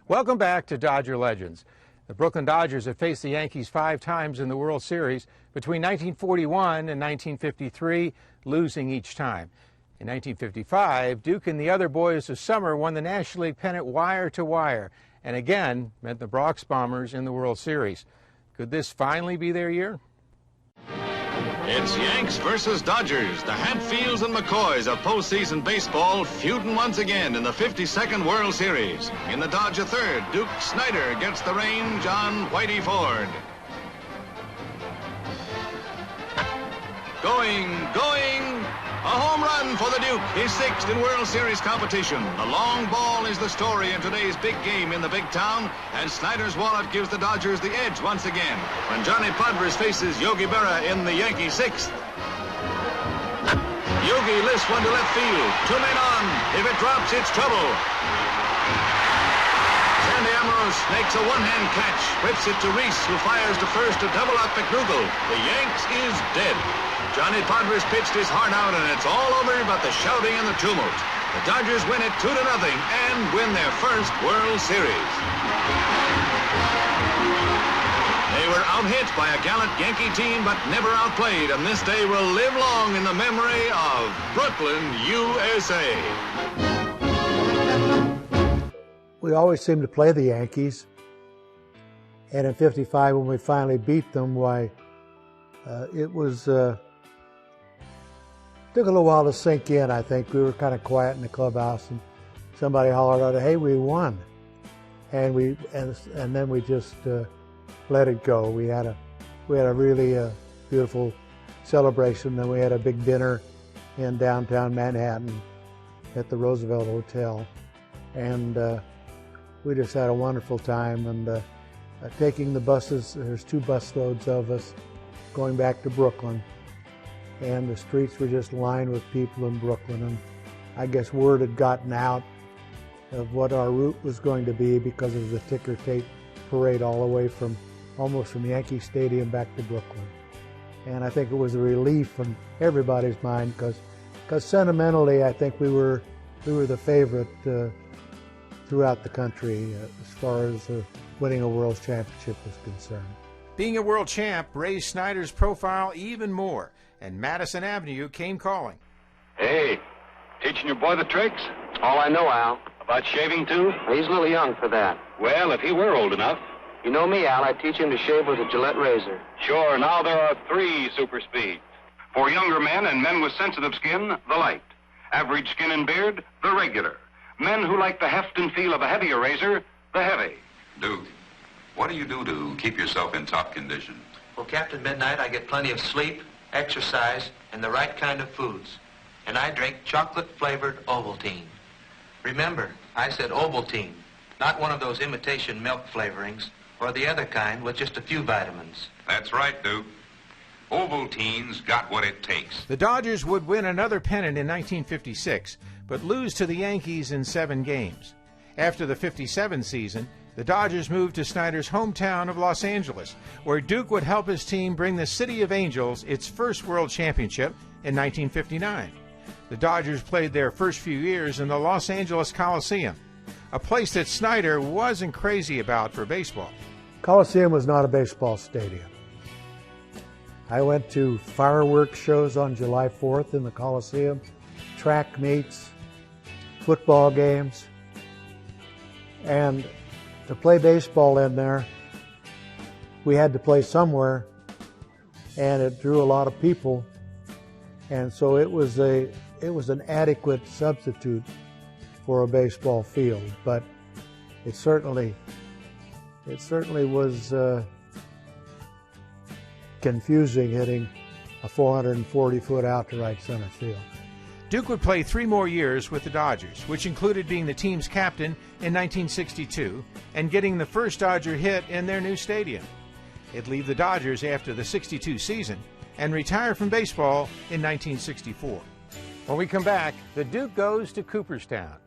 Welcome back to Dodger Legends. The Brooklyn Dodgers have faced the Yankees 5 times in the World Series between 1941 and 1953, losing each time. In 1955, Duke and the other boys of summer won the National League pennant wire to wire, and again met the Bronx Bombers in the World Series. Could this finally be their year? It's Yanks versus Dodgers. The Hatfields and McCoys of postseason baseball feuding once again in the 52nd World Series. In the Dodger third, Duke Snider gets the range on Whitey Ford. Going. A home run for the Duke, his 6th in World Series competition. The long ball is the story in today's big game in the big town, and Snider's wallet gives the Dodgers the edge once again when Johnny Podres faces Yogi Berra in the Yankee 6th. Yogi lifts one to left field. 2 men on. If it drops, it's trouble. Sandy Ambrose makes a one-hand catch, whips it to Reese, who fires to first to double up McDougal. The Yanks is dead. Johnny Podres pitched his heart out, and it's all over but the shouting and the tumult. The Dodgers win it 2-0 and win their first World Series. They were out-hit by a gallant Yankee team, but never outplayed, and this day will live long in the memory of Brooklyn, USA. We always seem to play the Yankees, and in '55 when we finally beat them, it was took a little while to sink in. I think we were kind of quiet in the clubhouse, and somebody hollered out, "Hey, we won!" And then we just let it go. We had a really beautiful celebration. Then we had a big dinner in downtown Manhattan at the Roosevelt Hotel, and we just had a wonderful time. And taking the buses, there's 2 bus loads of us going back to Brooklyn, and the streets were just lined with people in Brooklyn. And I guess word had gotten out of what our route was going to be because of the ticker tape parade all the way almost from Yankee Stadium back to Brooklyn. And I think it was a relief in everybody's mind because sentimentally I think we were the favorite throughout the country as far as winning a world championship was concerned. Being a world champ raised Snider's profile even more, and Madison Avenue came calling. Hey, teaching your boy the tricks? All I know, Al. About shaving, too? He's a little young for that. Well, if he were old enough. You know me, Al. I teach him to shave with a Gillette razor. Sure, now there are 3 super speeds. For younger men and men with sensitive skin, the light. Average skin and beard, the regular. Men who like the heft and feel of a heavier razor, the heavy. Duke, what do you do to keep yourself in top condition? Well, Captain Midnight, I get plenty of sleep, exercise, and the right kind of foods. And I drink chocolate-flavored Ovaltine. Remember, I said Ovaltine, not one of those imitation milk flavorings, or the other kind with just a few vitamins. That's right, Duke. Ovaltine's got what it takes. The Dodgers would win another pennant in 1956, but lose to the Yankees in 7 games. After the '57 season, the Dodgers moved to Snider's hometown of Los Angeles, where Duke would help his team bring the City of Angels its first world championship in 1959. The Dodgers played their first few years in the Los Angeles Coliseum, a place that Snider wasn't crazy about for baseball. Coliseum was not a baseball stadium. I went to fireworks shows on July 4th in the Coliseum, track meets, football games, and to play baseball in there, we had to play somewhere, and it drew a lot of people, and so it was an adequate substitute for a baseball field, but it certainly was confusing hitting a 440-foot out to right center field. Duke would play 3 more years with the Dodgers, which included being the team's captain in 1962 and getting the first Dodger hit in their new stadium. He'd leave the Dodgers after the '62 season and retire from baseball in 1964. When we come back, the Duke goes to Cooperstown.